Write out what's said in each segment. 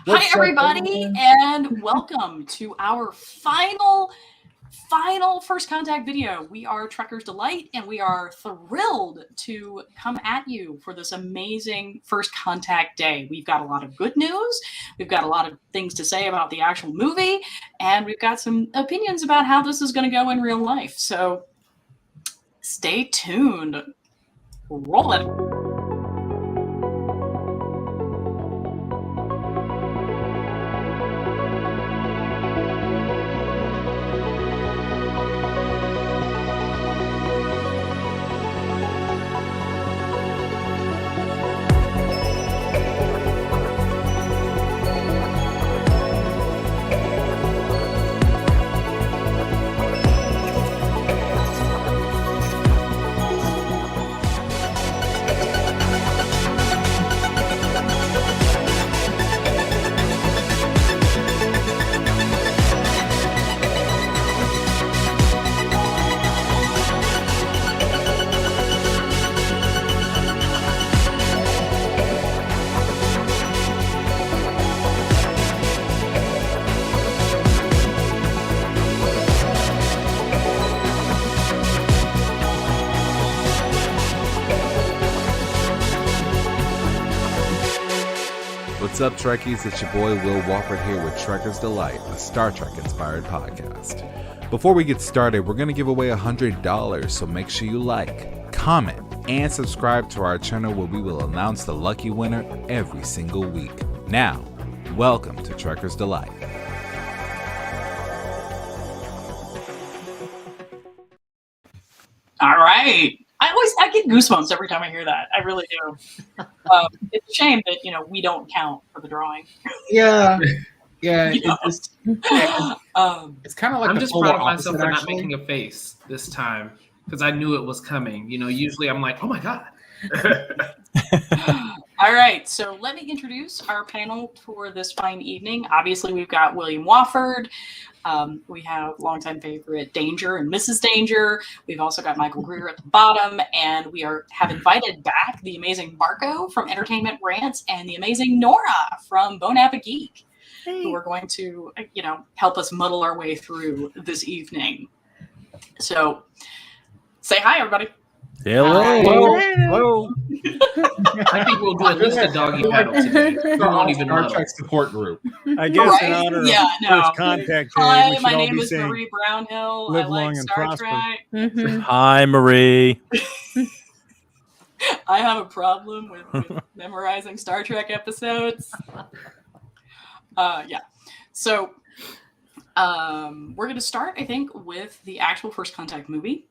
Hi, everybody, and welcome to our final First Contact video. We are Trekker's Delight, and we are thrilled to come at you for this amazing First Contact Day. We've got a lot of good news, we've got a lot of things to say about the actual movie, and we've got some opinions about how this is going to go in real life. So stay tuned. Roll it. What's up, Trekkies? It's your boy Will Wofford here with Trekker's Delight, a Star Trek-inspired podcast. Before we get started, we're going to give away $100, so make sure you like, comment, and subscribe to our channel where we will announce the lucky winner every single week. Now, welcome to Trekker's Delight. All right. I get goosebumps every time I hear that. I really do. It's a shame that we don't count for the drawing. Yeah. It's kind of like I'm the just polar proud of myself opposite, for not actually. making a face this time because I knew it was coming. Usually I'm like, oh my god. All right, so let me introduce our panel for this fine evening. Obviously, we've got William Wofford. We have longtime favorite Danger and Mrs. Danger. We've also got Michael Greer at the bottom, and we have invited back the amazing Marco from Entertainment Rants and the amazing Nora from Bone Appa Geek, who are going to, help us muddle our way through this evening. So, say hi, everybody. Hello. I think we'll do at least a doggy paddle today. We won't even Star muddle. Trek support group. I guess in honor of First Contact Day, Hi, we should my all name be is saying, Marie Brownhill. live I like long and Star prosper. Trek. Hi, Marie. I have a problem with memorizing Star Trek episodes. So we're going to start, I think, with the actual First Contact movie,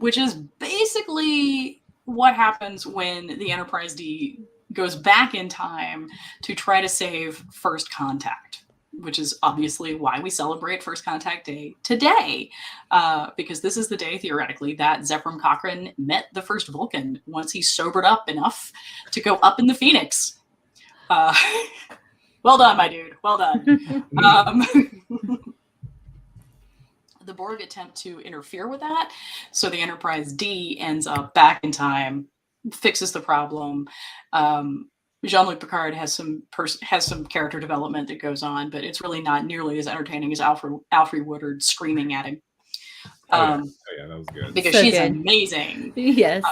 which is basically what happens when the Enterprise D goes back in time to try to save First Contact, which is obviously why we celebrate First Contact Day today, because this is the day, theoretically, that Zefram Cochrane met the first Vulcan once he sobered up enough to go up in the Phoenix. Well done, my dude. Well done. The Borg attempt to interfere with that, so the Enterprise D ends up back in time, fixes the problem. Jean-Luc Picard has some character development that goes on, but it's really not nearly as entertaining as Alfre Woodard screaming at him. That was good. Because So she's good. amazing. Yes.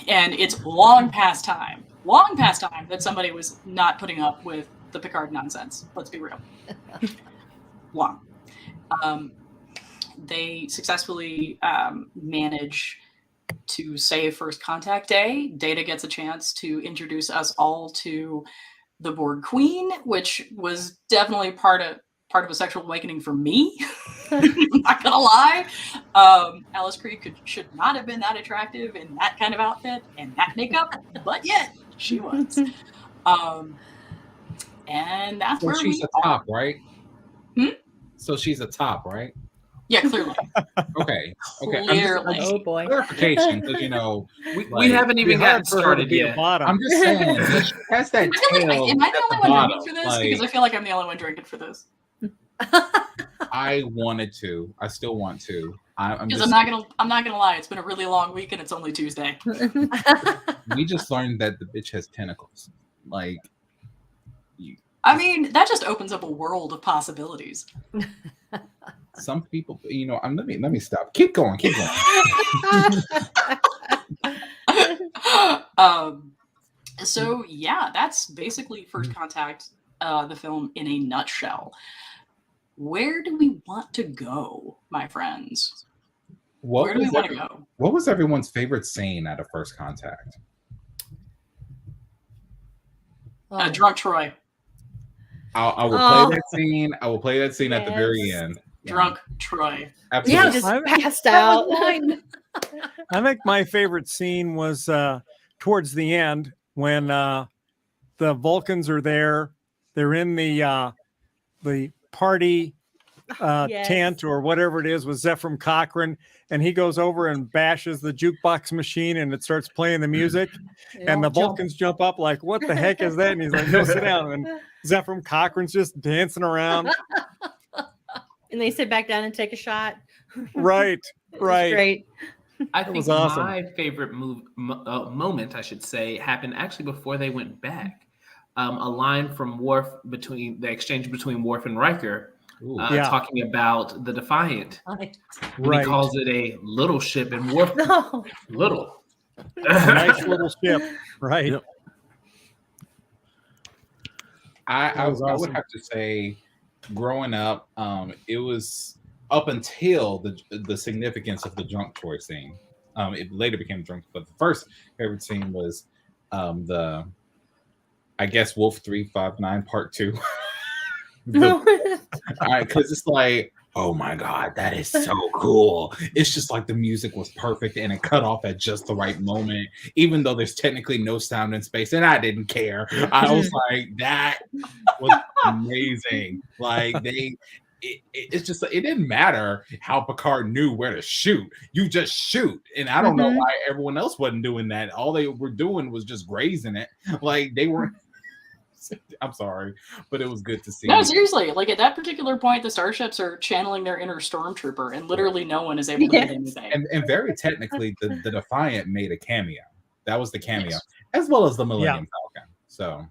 And it's long past time that somebody was not putting up with the Picard nonsense. Let's be real. Long. They successfully manage to save First Contact Day. Data gets a chance to introduce us all to the Borg Queen, which was definitely part of a sexual awakening for me. Not gonna lie. Alice Krige should not have been that attractive in that kind of outfit and that makeup, but yet she was. And that's So where she's we a are. top, right? So she's a top, right? Yeah, clearly. Okay. Clearly. Oh boy. Clarification, because We haven't even gotten started yet. I'm just saying, she has that tail. Am I the at only one bottom, drinking for this? Because I feel like I'm the only one drinking for this. I wanted to. I still want to. Because I'm not gonna lie. It's been a really long week and it's only Tuesday. We just learned that the bitch has tentacles. Like, I mean, that just opens up a world of possibilities. Some people, let me stop. Keep going. So yeah, that's basically First Contact, the film in a nutshell. Where do we want to go, my friends? Where do we want to go? What was everyone's favorite scene out of First Contact? Drunk Troy. I will play that scene. I will play that scene at the very end. Drunk Troy. Absolutely. Yeah, just passed out. I think my favorite scene was towards the end when the Vulcans are there. They're in the party tent or whatever it is with Zephram Cochrane, and he goes over and bashes the jukebox machine, and it starts playing the music, and the Vulcans jump up like, "What the heck is that?" And he's like, "Go sit down." And Zephram Cochrane's just dancing around. And they sit back down and take a shot. Right. Great. I think was awesome. my favorite moment, I should say, happened actually before they went back. A line from Worf between the exchange between Worf and Riker, talking about the Defiant. Right. He calls it a little ship, and Worf little. Nice little ship. Right. Yep. I would have to say, growing up, it was up until the significance of the drunk Troy scene. It later became drunk, but the first favorite scene was I guess Wolf 359 Part 2. Because it's like, oh my God, that is so cool. It's just like the music was perfect and it cut off at just the right moment, even though there's technically no sound in space, and I didn't care. I was like, that was amazing. Like it's just, it didn't matter how Picard knew where to shoot. You just shoot. And I don't know why everyone else wasn't doing that. All they were doing was just grazing it. Like they were. I'm sorry, but it was good to see. No, seriously. Like at that particular point, the starships are channeling their inner stormtrooper, and literally no one is able to do anything. And very technically, the Defiant made a cameo. That was the cameo, as well as the Millennium Falcon. So,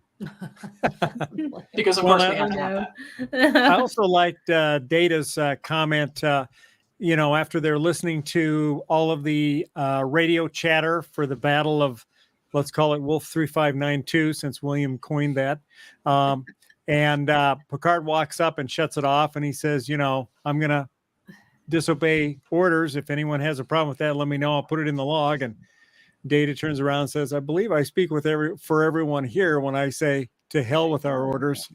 because of course we have to have that. I also liked Data's comment. After they're listening to all of the radio chatter for the battle of, let's call it Wolf 3592, since William coined that. And Picard walks up and shuts it off, and he says, I'm going to disobey orders. If anyone has a problem with that, let me know. I'll put it in the log. And Data turns around and says, I believe I speak for everyone here when I say to hell with our orders.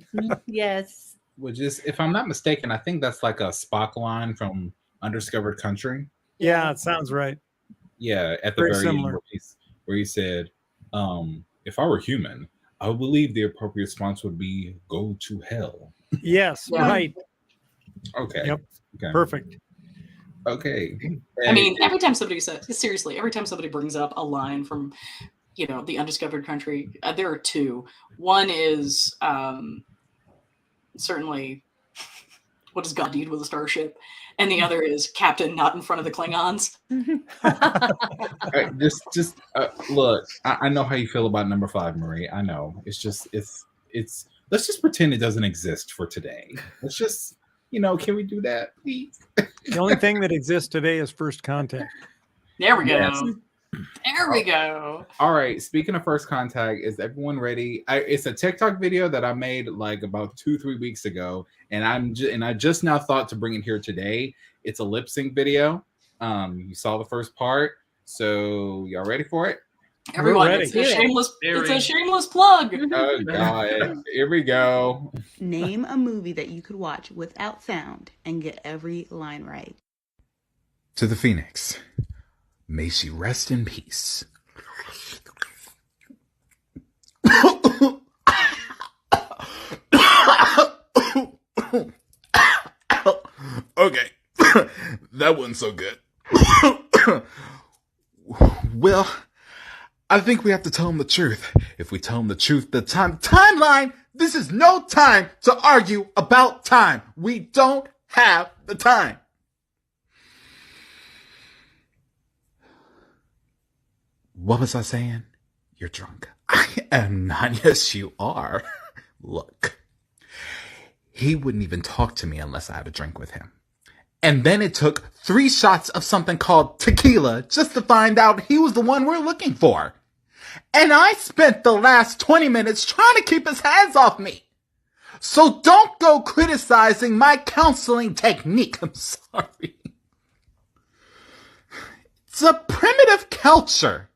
Yes. Which is, if I'm not mistaken, I think that's like a Spock line from Undiscovered Country. Yeah, it sounds right. Yeah, at the very end where he said, if I were human, I would believe the appropriate response would be go to hell. Yes, right. Okay. Yep. Okay. Perfect. Okay. I mean, every time somebody brings up a line from, the Undiscovered Country, there are two. One is certainly, what does God need with a starship? And the other is Captain, not in front of the Klingons. Just look. I know how you feel about number 5, Marie. I know. It's just it's. Let's just pretend it doesn't exist for today. Let's just, can we do that, please? The only thing that exists today is First Contact. There we go. Yes. There we go. All right. Speaking of First Contact, is everyone ready? It's a TikTok video that I made like about 2-3 weeks ago, and I just now thought to bring it here today. It's a lip sync video. You saw the first part, so y'all ready for it? Everyone, it's a shameless plug. Oh God, here we go. Name a movie that you could watch without sound and get every line right. To the Phoenix. May she rest in peace. Okay. That wasn't so good. Well, I think we have to tell him the truth. If we tell him the truth, the timeline, this is no time to argue about time. We don't have the time. What was I saying? You're drunk. I am not. Yes, you are. Look, He wouldn't even talk to me unless I had a drink with him. And then it took 3 shots of something called tequila just to find out he was the one we're looking for. And I spent the last 20 minutes trying to keep his hands off me. So don't go criticizing my counseling technique. I'm sorry. It's a primitive culture.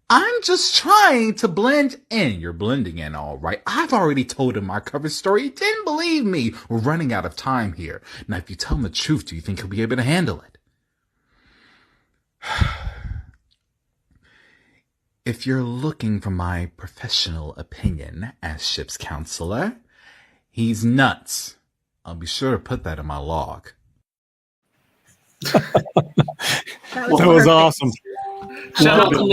I'm just trying to blend in. You're blending in, all right. I've already told him our cover story. He didn't believe me. We're running out of time here. Now, if you tell him the truth, do you think he'll be able to handle it? If you're looking for my professional opinion as ship's counselor, he's nuts. I'll be sure to put that in my log. That was awesome. Shout out to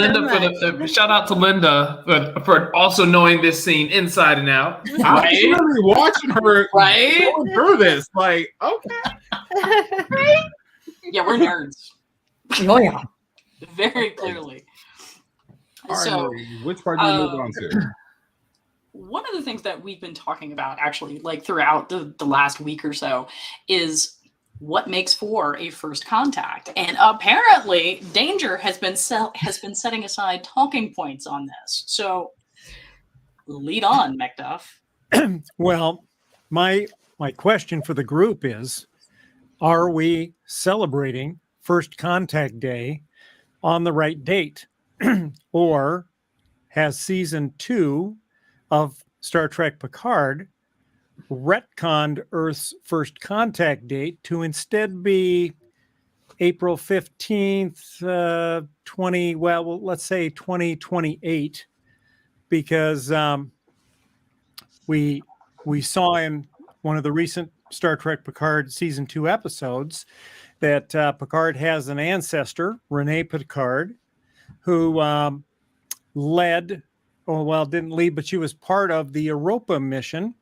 Linda for also knowing this scene inside and out. I was really watching her go through this. Like, okay. Yeah, we're nerds. Oh yeah. Very clearly. All right, So, Marie, which part do we move on to? one of the things that we've been talking about actually like throughout the last week or so is what makes for a first contact. And apparently Danger has been setting aside talking points on this. So lead on, Macduff. Well, my question for the group is, are we celebrating First Contact Day on the right date? Or has season 2 of Star Trek Picard retconned Earth's first contact date to instead be April 15th, let's say 2028, because we saw in one of the recent Star Trek Picard season 2 episodes that Picard has an ancestor, Renee Picard, who didn't lead, but she was part of the Europa mission,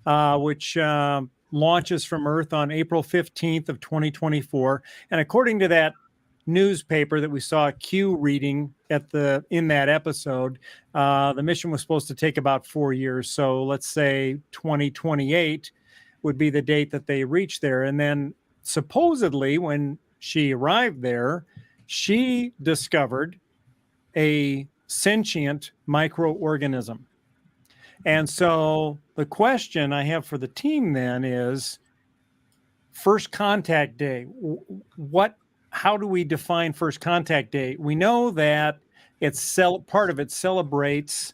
which launches from Earth on April 15th of 2024. And according to that newspaper that we saw Q reading in that episode, the mission was supposed to take about 4 years. So let's say 2028 would be the date that they reached there. And then supposedly when she arrived there, she discovered a sentient microorganism. And so the question I have for the team then is, First Contact Day, how do we define First Contact Day? We know that part of it celebrates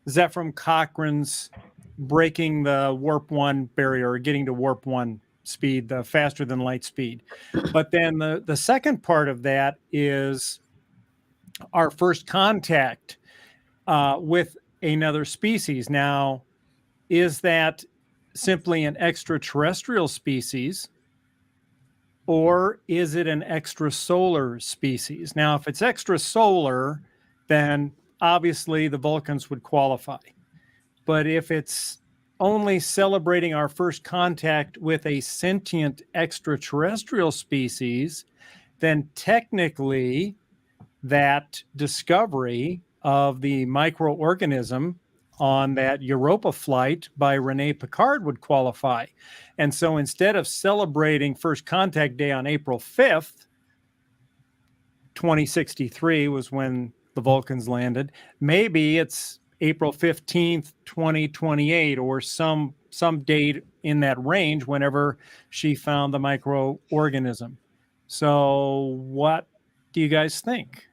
Zefram Cochrane's breaking the Warp 1 barrier, or getting to Warp 1 speed, the faster than light speed. But then the second part of that is our first contact with another species. Now, is that simply an extraterrestrial species, or is it an extrasolar species? Now, if it's extrasolar, then obviously the Vulcans would qualify. But if it's only celebrating our first contact with a sentient extraterrestrial species, then technically that discovery of the microorganism on that Europa flight by Renee Picard would qualify. And so instead of celebrating First Contact Day on April 5th, 2063 was when the Vulcans landed, maybe it's April 15th, 2028, or some date in that range whenever she found the microorganism. So what do you guys think?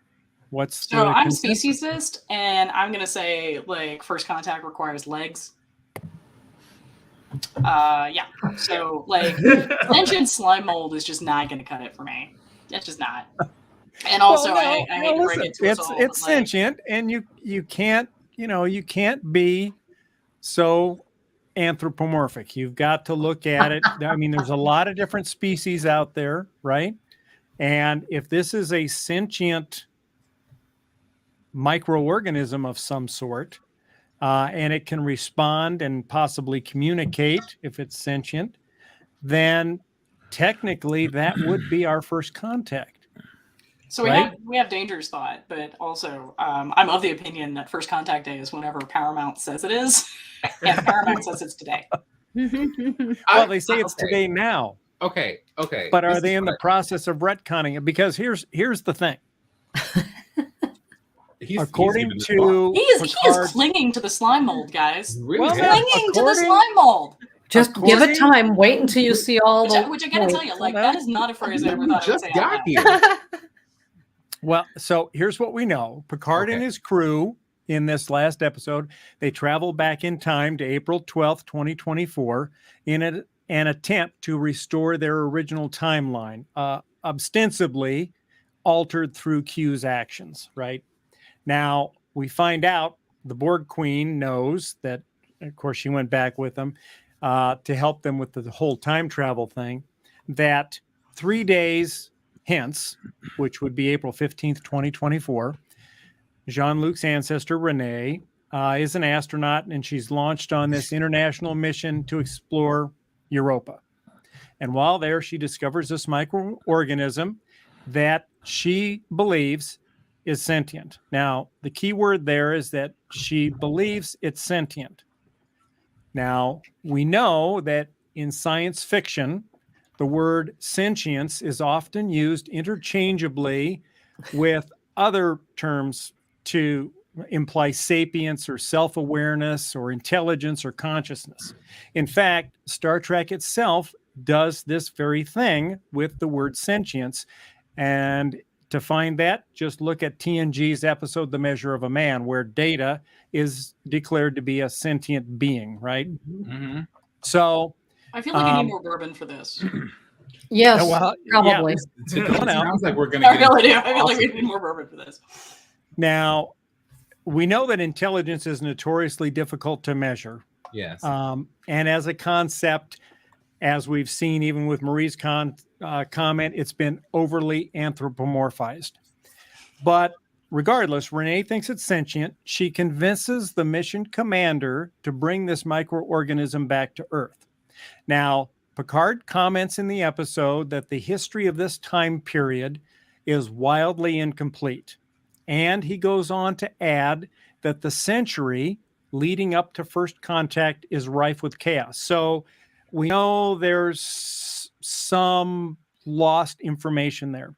I'm a speciesist, and I'm gonna say like first contact requires legs. Yeah. So like sentient slime mold is just not gonna cut it for me. It's just not. And also, I hate to break it to us all, it's sentient, and you can't be so anthropomorphic. You've got to look at it. I mean, there's a lot of different species out there, right? And if this is a sentient microorganism of some sort, and it can respond and possibly communicate if it's sentient, then technically that would be our first contact. So we Right? have Danger's thought, but also I'm of the opinion that First Contact Day is whenever Paramount says it is, and Paramount says it's today. Well, they say it's today now, Okay. but are This they is in the what process of retconning it? Because here's the thing. he's According giving this to He is Picard, clinging to the slime mold, guys. Really Well, He's bad. clinging to the according- slime mold. Just give According- it time. Wait until you see all the. Which I gotta tell you, like that is not a phrase I ever You thought I would just say. got out here. loud. well, so here's what we know. Picard and Okay. his crew in this last episode, they travel back in time to April 12th, 2024 in an attempt to restore their original timeline, ostensibly altered through Q's actions, right? Now, we find out the Borg Queen knows that, of course, she went back with them to help them with the whole time travel thing, that 3 days hence, which would be April 15th, 2024, Jean-Luc's ancestor, Renee, is an astronaut, and she's launched on this international mission to explore Europa. And while there, she discovers this microorganism that she believes is sentient. Now, the key word there is that she believes it's sentient. Now, we know that in science fiction, the word sentience is often used interchangeably with other terms to imply sapience or self-awareness or intelligence or consciousness. In fact, Star Trek itself does this very thing with the word sentience. And to find that, just look at TNG's episode, The Measure of a Man, where Data is declared to be a sentient being, right? Mhm. So, I feel like I need more bourbon for this. Yes, well, probably. It Going out. sounds like we're gonna I get really do. into I feel like we awesome. need more bourbon for this. now we know that intelligence is notoriously difficult to measure. Yes. And as a concept, as we've seen even with Marie's comment, it's been overly anthropomorphized. But regardless, Renee thinks it's sentient. She convinces the mission commander to bring this microorganism back to Earth. Now, Picard comments in the episode that the history of this time period is wildly incomplete. And he goes on to add that the century leading up to first contact is rife with chaos. So we know there's some lost information there.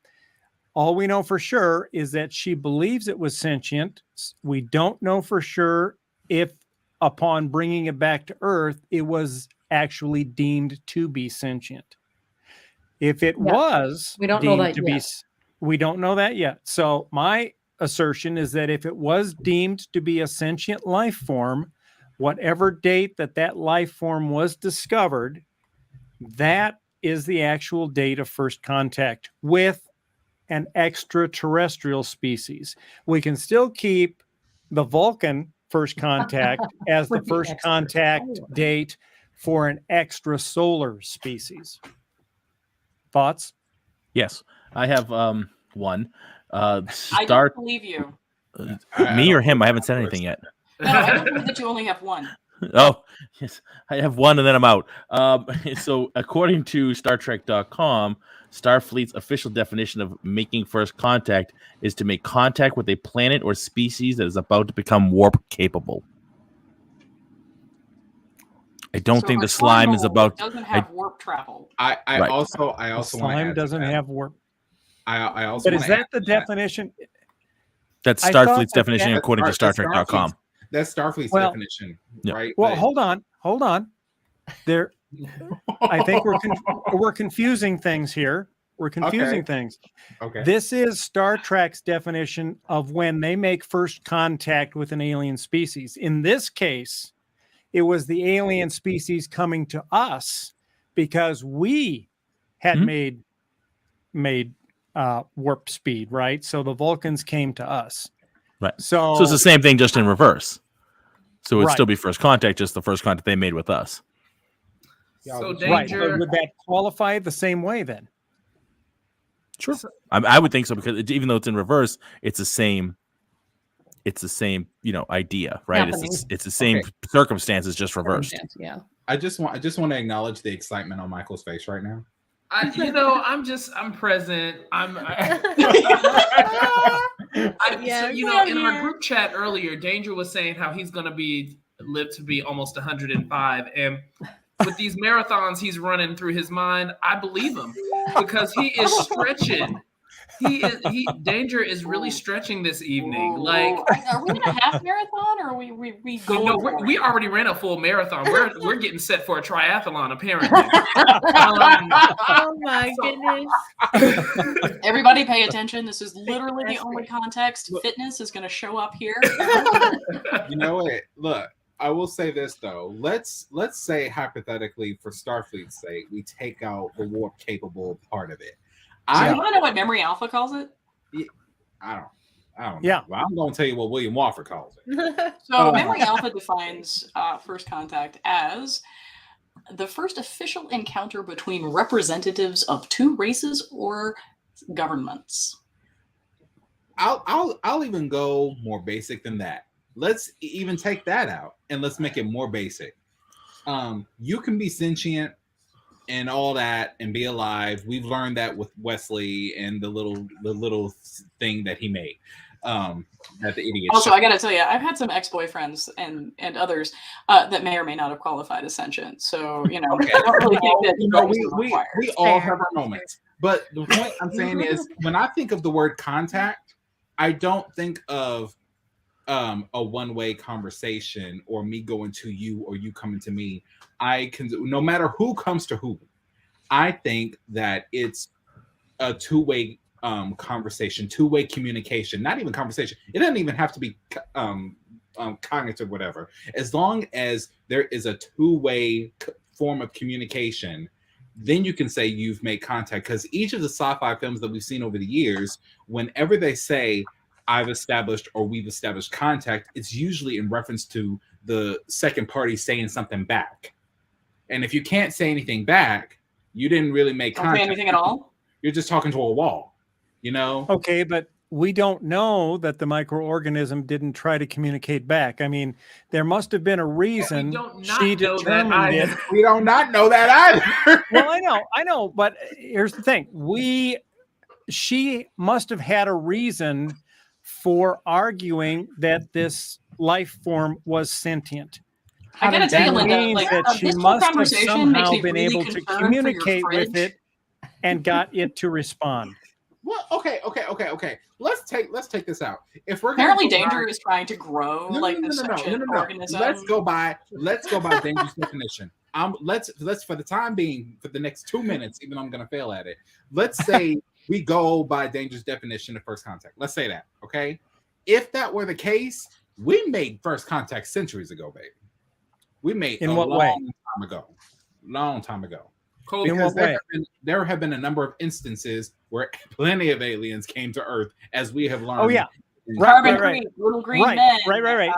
All we know for sure is that she believes it was sentient. We don't know for sure if upon bringing it back to Earth, it was actually deemed to be sentient. If it was We don't know deemed that to be, yet. we don't know that yet. So my assertion is that if it was deemed to be a sentient life form, whatever date that life form was discovered, that is the actual date of first contact with an extraterrestrial species. We can still keep the Vulcan first contact as the With the first contact extrasolar. date for an extrasolar species. Thoughts? Yes, I have one. I Star don't believe you. me or him? I haven't said anything yet. No, I don't believe that you only have one. Oh, yes, I have one and then I'm out. So according to StarTrek.com, Starfleet's official definition of making first contact is to make contact with a planet or species that is about to become warp capable. I don't So think if the a slime is mold about. doesn't have warp travel. I Right. also The want to slime add to doesn't that. have warp. I also But is wanna that add the to that. definition? That's I thought Starfleet's that definition that- according to That's StarTrek.com. That's Starfleet's Well- definition, Yeah. right? Well, Like- hold on. There, I think we're confusing things here. We're confusing things. Okay. This is Star Trek's definition of when they make first contact with an alien species. In this case, it was the alien species coming to us because we had Mhm. made warp speed, right? So the Vulcans came to us. Right. So, So it's the same thing, just in reverse. So it'd Right. still be first contact, just the first contact they made with us. So right. danger. So would that qualify the same way then? Sure. I would think so because even though it's in reverse, it's the same. It's the same, idea, right? Happening. It's the same circumstances, just reversed. Yeah. I just want to acknowledge the excitement on Michael's face right now. I'm present. In our group chat earlier, Danger was saying how he's going to live to be almost 105. And with these marathons he's running through his mind, I believe him because he is stretching. Danger is really stretching this evening. Like, are we in a half marathon or are we going? No, we already ran a full marathon. We're getting set for a triathlon apparently. Oh my goodness! Everybody, pay attention. This is literally the only context. Fitness is going to show up here. You know what? Look, I will say this though. Let's say hypothetically, for Starfleet's sake, we take out the warp capable part of it. I want to know what Memory Alpha calls it. I don't know. Yeah. Well, I'm going to tell you what William Wofford calls it. So Memory Alpha defines first contact as the first official encounter between representatives of two races or governments. I'll even go more basic than that. Let's even take that out and let's make it more basic. You can be sentient and all that and be alive. We've learned that with Wesley and the little thing that he made. That the idiot. Also, I gotta tell you, I've had some ex-boyfriends and others that may or may not have qualified as sentient. So I don't really think that we all have our moments. But the point I'm saying is, when I think of the word contact, I don't think of a one-way conversation or me going to you or you coming to me. I can, no matter who comes to who, I think that it's a two-way conversation, two-way communication, not even conversation. It doesn't even have to be cognitive, whatever. As long as there is a two-way form of communication, then you can say you've made contact. Because each of the sci-fi films that we've seen over the years, whenever they say I've established or we've established contact, it's usually in reference to the second party saying something back. And if you can't say anything back, you didn't really make contact. Don't say anything at all? You're just talking to a wall, Okay, but we don't know that the microorganism didn't try to communicate back. I mean, there must have been a reason she determined it. We don't not know that either. Well, I know, but here's the thing. She must have had a reason for arguing that this life form was sentient. I gotta tell you, Linda, that she must have somehow been able to communicate with it and got it to respond. Well, okay. Let's take this out. If we're apparently Danger is trying to grow this organism. Let's go by Danger's definition. Let's for the time being, for the next 2 minutes, even though I'm gonna fail at it. Let's say we go by Danger's definition of first contact. Let's say that, okay? If that were the case, we made first contact centuries ago, baby. We made in what way? Long time ago. In what way? There have been a number of instances where plenty of aliens came to Earth, as we have learned. Oh yeah, right. Little green men. Right.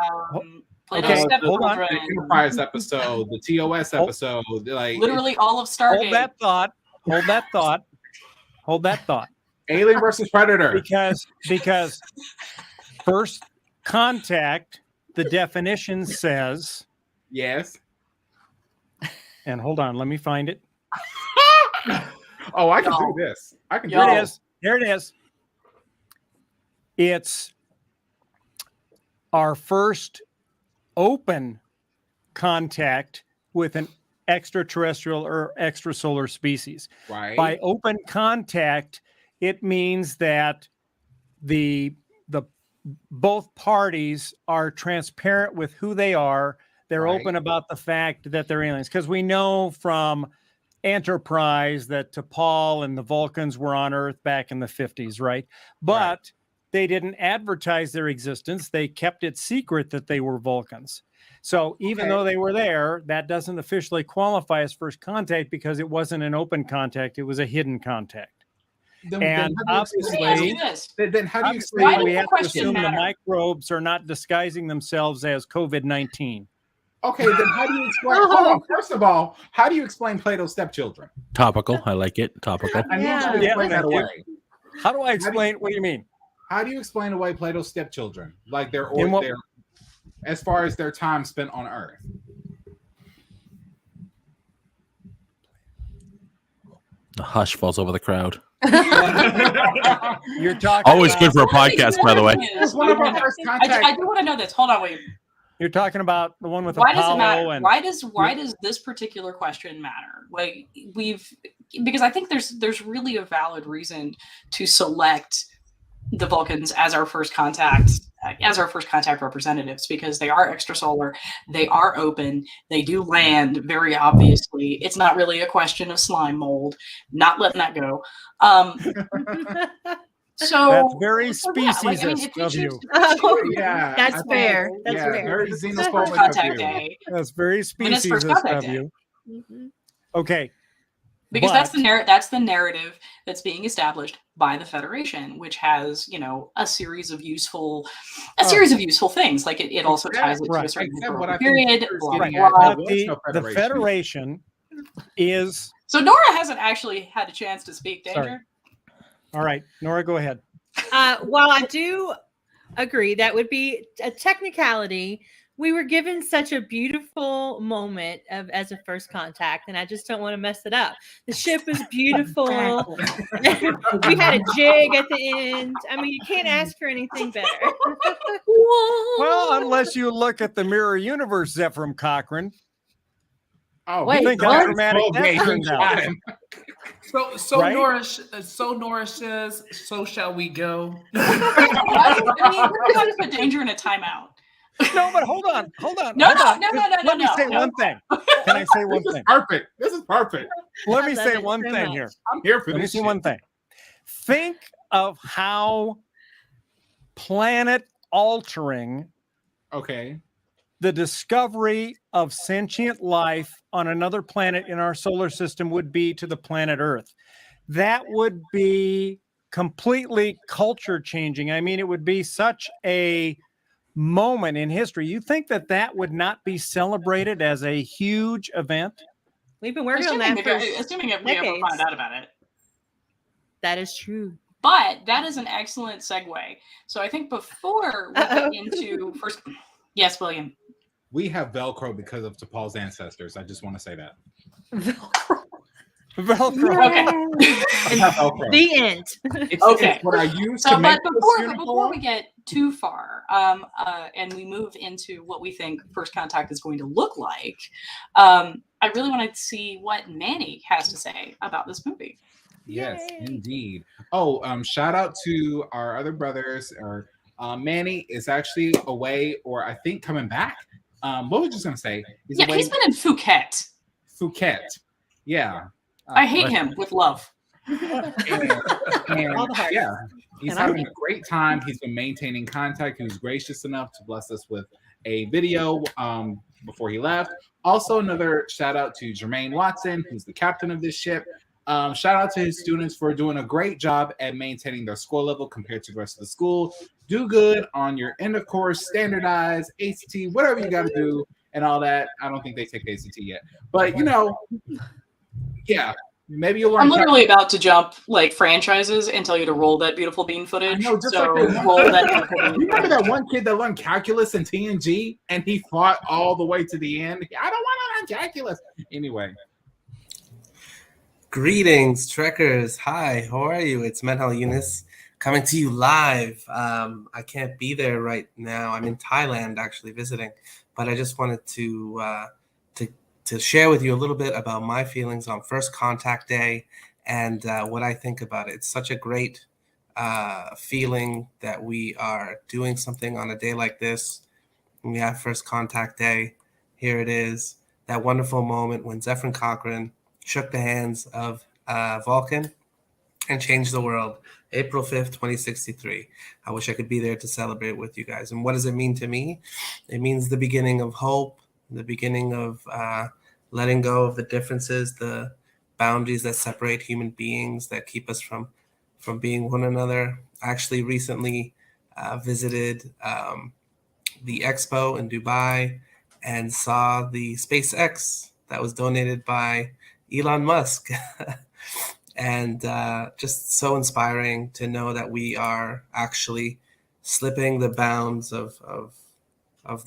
Okay, hold on. The Enterprise episode, the TOS episode, literally all of Stargate. Hold that thought. Alien versus Predator. Because first contact, the definition says. Yes. And hold on, let me find it. Oh, I can do this. There it is. It's our first open contact with an extraterrestrial or extrasolar species. Right. By open contact, it means that the both parties are transparent with who they are. They're open about the fact that they're aliens, because we know from Enterprise that T'Pol and the Vulcans were on Earth back in the 50s, right? But they didn't advertise their existence. They kept it secret that they were Vulcans. So even though they were there, that doesn't officially qualify as first contact because it wasn't an open contact. It was a hidden contact. And obviously, then how do you explain? We have to assume the microbes are not disguising themselves as COVID-19. Okay, then how do you explain? Hold on. First of all, how do you explain Plato's stepchildren? Topical. I like it. Topical. I need you to explain that away. How do I explain? What do you mean? How do you explain away Plato's stepchildren? Like their as far as their time spent on Earth. A hush falls over the crowd. You're talking Always good for a podcast, by the way. That's one of our first contact. I do want to know this. Hold on, wait. You're talking about the one with Why does it Apollo matter? and Why does this particular question matter? Like because I think there's really a valid reason to select the Vulcans as our first contact representatives, because they are extrasolar, they are open, they do land very obviously. It's not really a question of slime mold, not letting that go. So that's very if speciesist of you. Yeah, That's I think- fair. That's yeah, fair. very First xenophobic of contact you. day, That's very When it's first speciesist contact of day. you. Mhm. Okay. because But- that's the narrative that's being established by the Federation, which has a series of useful things. Like it also ties it to a Right. certain Except what I historical think period. Peter's Blah, getting blah, at, blah. there was no The Federation is So Nora hasn't actually had a chance to speak. Danger. Sorry. all right. Nora, go ahead. While I do agree that would be a technicality, we were given such a beautiful moment as a first contact, and I just don't want to mess it up. The ship was beautiful. We had a jig at the end. I mean, you can't ask for anything better. Well, unless you look at the Mirror Universe, Zephram Cochrane. Oh, Wait, he think got how his dramatic full that game. turned out. Got him. So Right? Nora says, so shall we go? I mean, we're going to put Danger in a timeout. No, but hold on. No, hold no, on. no, no, no, Let me no, say no. one thing. Can I say one This is thing? perfect. This is perfect. Let I me love say it one so thing much. here. I'm here for Let me this. say shit. one thing. Think of how planet altering Okay. the discovery of sentient life on another planet in our solar system would be to the planet Earth. That would be completely culture changing. I mean, it would be such a moment in history. You think that would not be celebrated as a huge event? We've been working on Assuming, that for assuming if we ever decades. find out about it. That is true. But that is an excellent segue. So I think before we get into first, yes, William. We have Velcro because of T'Pol's ancestors. I just want to say that. Velcro. Okay. I have Velcro. The end. It's, Okay. it's what I use So, to but make this before uniform. we get too far, and we move into what we think First Contact is going to look like, I really want to see what Manny has to say about this movie. Yes, Yay. indeed. Oh, shout out to our other brothers. Or Manny is actually away, or I think coming back. What was I just gonna say? He's Yeah, away. he's been in Phuket. Phuket. Yeah. I hate him with love. And All the hearts. yeah, he's And I having a great time. He's been maintaining contact. He was gracious enough to bless us with a video before he left. Also, another shout out to Jermaine Watson, who's the captain of this ship. Shout out to his students for doing a great job at maintaining their score level compared to the rest of the school. Do good on your end of course, standardized, ACT, whatever you got to do, and all that. I don't think they take the ACT yet, but yeah, maybe you'll learn. I'm literally about to jump like franchises and tell you to roll that beautiful bean footage. I know, just so like that. roll that beautiful bean. You remember that one kid that learned calculus in TNG and he fought all the way to the end? I don't want to learn calculus. Anyway. Greetings, Trekkers. Hi, how are you? It's Menhal Yunus coming to you live. I can't be there right now. I'm in Thailand actually visiting, but I just wanted to share with you a little bit about my feelings on First Contact Day and what I think about it. It's such a great feeling that we are doing something on a day like this. We have First Contact Day. Here it is, that wonderful moment when Zephram Cochrane shook the hands of Vulcan and changed the world. April 5th, 2063. I wish I could be there to celebrate with you guys. And what does it mean to me? It means the beginning of hope, the beginning of letting go of the differences, the boundaries that separate human beings, that keep us from being one another. I actually recently visited the expo in Dubai and saw the SpaceX that was donated by Elon Musk. And just so inspiring to know that we are actually slipping the bounds of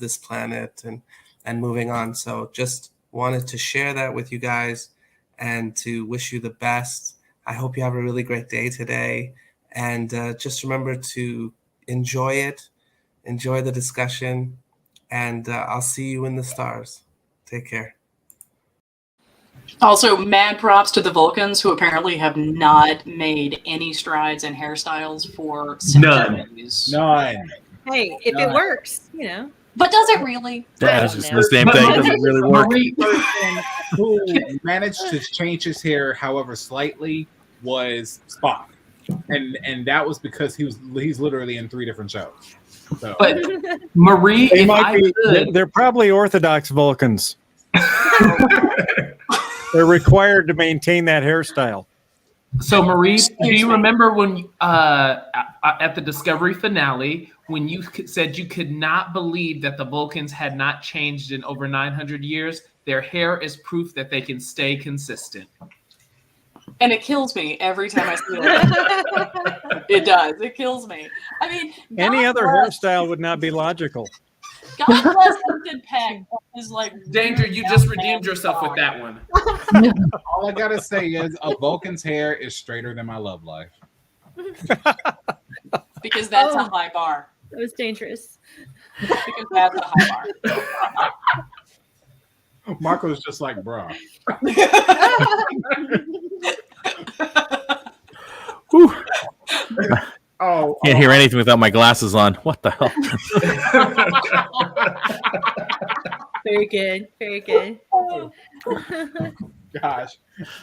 this planet and moving on. So just wanted to share that with you guys and to wish you the best I hope you have a really great day today. And just remember to enjoy it, enjoy the discussion, and I'll see you in the stars. Take care. Also, mad props to the Vulcans, who apparently have not made any strides in hairstyles for centuries. None. Hey, if it works, you know. But does it really? Yeah, it's just the same thing. It doesn't really work. The person who managed to change his hair, however slightly, was Spock, and that was because he's literally in 3 different shows. So. But Marie, They if might I be, could, they're probably Orthodox Vulcans. They're required to maintain that hairstyle. so Marie, do Excuse you me. remember when at the Discovery finale when you said you could not believe that the Vulcans had not changed in over 900 years? Their hair is proof that they can stay consistent. And it kills me every time I see it. It does. It kills me. I mean, Any God other bless- hairstyle would not be logical. God bless Lipton Peck is like Danger, you just redeemed yourself with that one. All I gotta say is a Vulcan's hair is straighter than my love life. because that's Oh. a high bar. That was dangerous. Because that's a high bar. Marco's just like, bro. Whew. Oh, Can't hear anything without my glasses on. What the hell? Very good. Very good. gosh.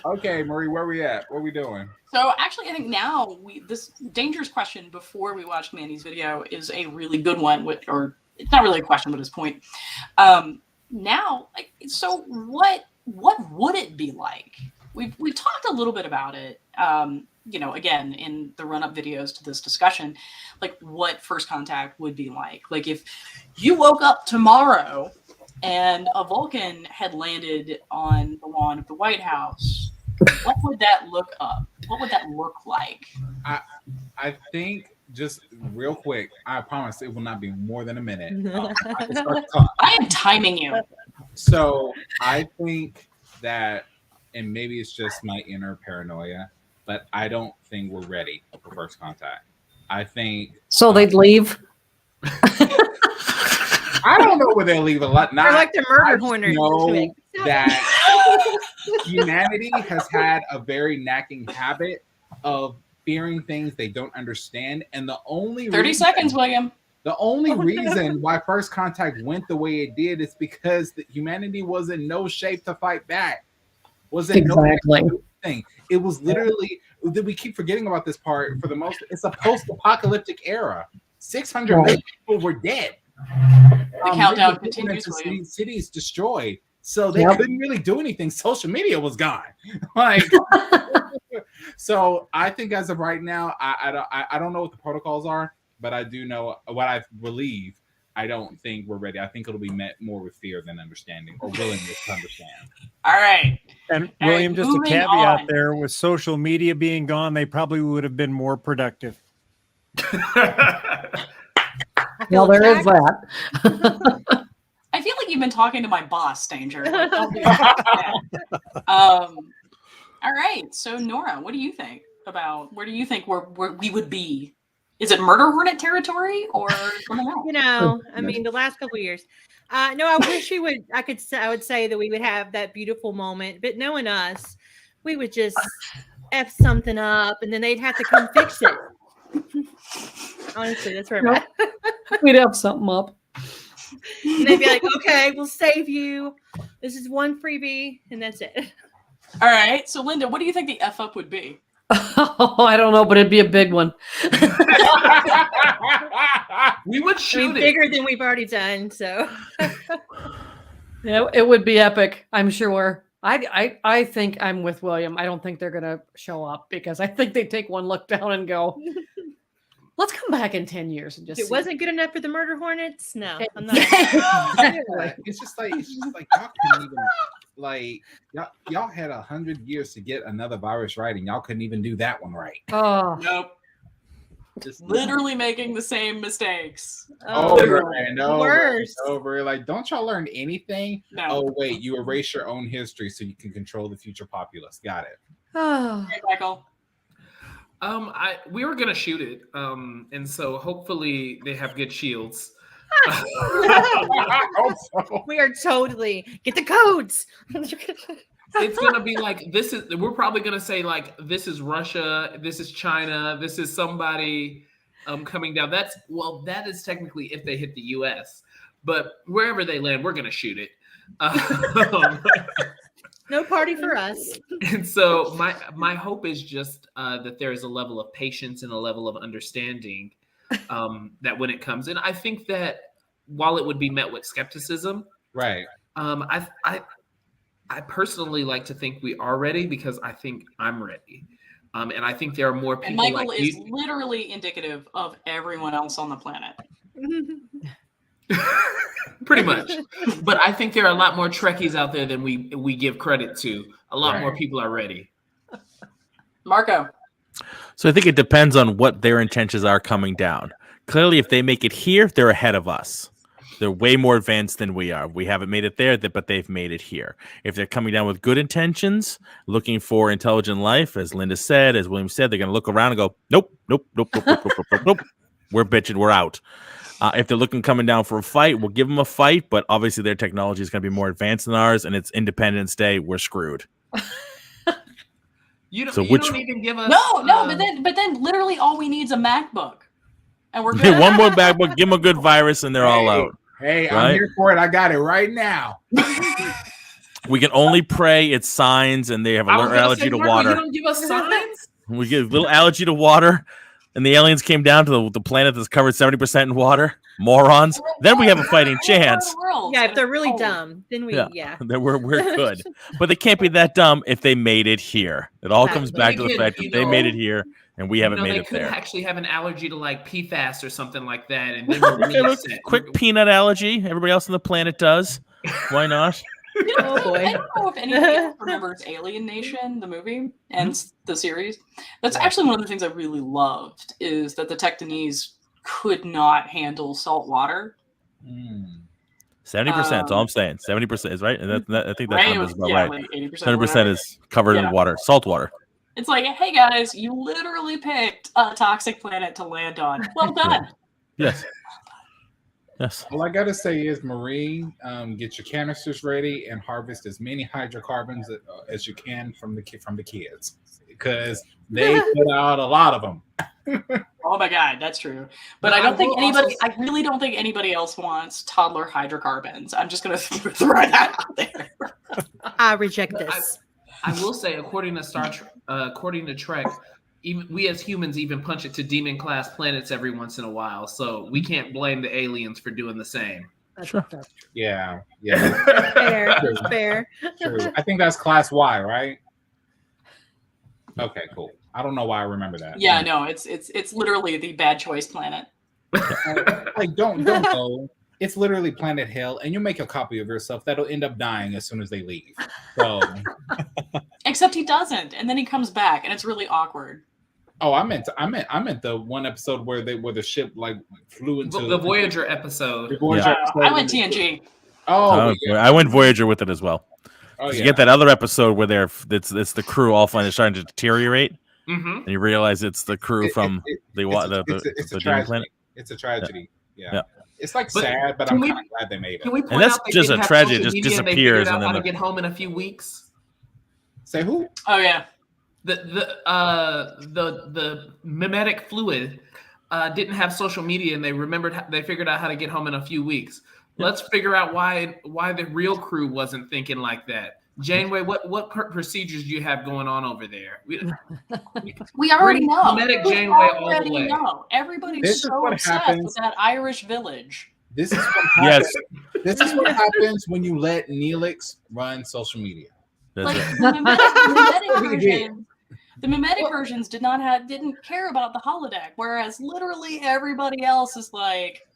Okay, Marie, where we at? What we doing? So actually, I think now this dangerous question before we watched Manny's video is a really good one. Or it's not really a question, but his point. Now, so what would it be like? We've talked a little bit about it. Again, in the run-up videos to this discussion, like what First Contact would be like. Like if you woke up tomorrow and a Vulcan had landed on the lawn of the White House, what would that look up? What would that look like? I think, just real quick, I promise it will not be more than a minute. I can start to talk. I am timing you. So I think that, and maybe it's just my inner paranoia, but I don't think we're ready for First Contact. I think so. They'd leave. I don't know where they'll leave a lot. They're like the murder I just hornets. know that humanity has had a very nagging habit of fearing things they don't understand, and the only 30 seconds, William. The only reason why First Contact went the way it did is because humanity was in no shape to fight back. Exactly. Thing. It was literally, we keep forgetting about this part for the most, it's a post-apocalyptic era. 600 million people were dead. The countdown continues. Cities destroyed. So they couldn't really do anything. Social media was gone. Like, so I think as of right now, I don't know what the protocols are, but I do know what I believe. I don't think we're ready. I think it'll be met more with fear than understanding or willingness to understand. All right. And All William, right, just a moving caveat on. there, with social media being gone, they probably would have been more productive. Well, there is that. I feel like you've been talking to my boss, Danger. Like, don't do that. All right. So, Nora, what do you think about where do you think we would be? Is it murder hornet territory or something else? I mean, the last couple of years. No, I wish we would. I would say that we would have that beautiful moment, but knowing us, we would just f something up, and then they'd have to come fix it. Honestly, that's where I'm at. We'd have something up. And they'd be like, "Okay, we'll save you. This is one freebie, and that's it." All right. So, Linda, what do you think the F up would be? Oh, I don't know, but it'd be a big one. We would shoot it. Bigger than we've already done. So, Yeah, it would be epic. I'm sure. I think I'm with William. I don't think they're gonna show up because I think they take one look down and go, "Let's come back in 10 years and just." if it see." wasn't good enough for the murder hornets, no, I'm not. It's just like y'all couldn't even, like, y'all had 100 years to get another virus right, and y'all couldn't even do that one right. Oh, Nope. Just Literally making the same mistakes. over and over worse. and over. Like, don't y'all learn anything? No. Oh wait, you erase your own history so you can control the future populace. Got it. oh. Right, Michael. We were gonna shoot it, and so hopefully they have good shields. We are totally get the codes. It's gonna be like this is. We're probably gonna say like this is Russia, this is China, this is somebody coming down. That is technically if they hit the U.S. But wherever they land, we're gonna shoot it. No party for us. And so my hope is just that there is a level of patience and a level of understanding that when it comes in, I think that while it would be met with skepticism, right? I personally like to think we are ready because I think I'm ready, and I think there are more people. And Michael like is you. literally indicative of everyone else on the planet. Pretty much, but I think there are a lot more Trekkies out there than we give credit to. A lot more people are ready. Marco. So I think it depends on what their intentions are coming down. Clearly, if they make it here, they're ahead of us. They're way more advanced than we are. We haven't made it there, but they've made it here. If they're coming down with good intentions, looking for intelligent life, as Linda said, as William said, they're going to look around and go, nope. We're bitching. We're out. If they're coming down for a fight, we'll give them a fight. But obviously, their technology is going to be more advanced than ours, and it's Independence Day. We're screwed. You don't even give us no. But then literally all we need is a MacBook, and we're good. One more MacBook, give them a good virus, and they're all out. Hey, right? I'm here for it. I got it right now. We can only pray it's signs, and they have a little allergy to water. You don't give us signs. We get a little allergy to water, and the aliens came down to the planet that's covered 70% in water. Morons. Then we have a fighting chance. Yeah, if they're really dumb, then then we're good. But they can't be that dumb if they made it here. It all comes back to the fact that they made it here, and we haven't made it there. They could actually have an allergy to like PFAS or something like that, and then we're really upset. Quick peanut allergy. Everybody else on the planet does. Why not? Oh boy! I don't know if anybody else remembers Alien Nation, the movie and the series. That's actually one of the things I really loved is that the Tectonese could not handle salt water. 70%. All I'm saying. 70% is right, and I think that right? number is about Yeah, right. like 80%. 70% is covered in water, salt water. It's like, hey guys, you literally picked a toxic planet to land on. Well done. Yes. Yes. All I gotta say is, Marie, get your canisters ready and harvest as many hydrocarbons as you can from the kids, because they put out a lot of them. Oh my god, that's true. But I really don't think anybody else wants toddler hydrocarbons. I'm just gonna throw that out there. I reject this. I will say, according to Trek, even we as humans even punch it to demon class planets every once in a while, so we can't blame the aliens for doing the same. Sure. Yeah. Fair. True. I think that's class Y, right? Okay, cool. I don't know why I remember that. Yeah, no, it's literally the bad choice planet. Like don't go. It's literally Planet Hell, and you make a copy of yourself that'll end up dying as soon as they leave. So, except he doesn't, and then he comes back, and it's really awkward. Oh, I meant the one episode where the ship like flew into the Voyager episode. The Voyager episode. I went TNG. I went Voyager with it as well. You get that other episode where it's the crew all starting to deteriorate, and you realize it's the crew from the demon planet. It's a tragedy. Yeah. It's like sad, but I'm kind of glad they made it. Can we point and that's out just a tragedy. It just disappears, and then how to get home in a few weeks. Say who? Oh yeah. The mimetic fluid didn't have social media, and they figured out how to get home in a few weeks. Let's figure out why the real crew wasn't thinking like that. Janeway, what procedures do you have going on over there? We already know. Mimetic Janeway all the way. Everybody's so obsessed with that Irish village. This is what happens. This is what happens when you let Neelix run social media. Like, the mimetic versions didn't care about the holodeck, whereas literally everybody else is like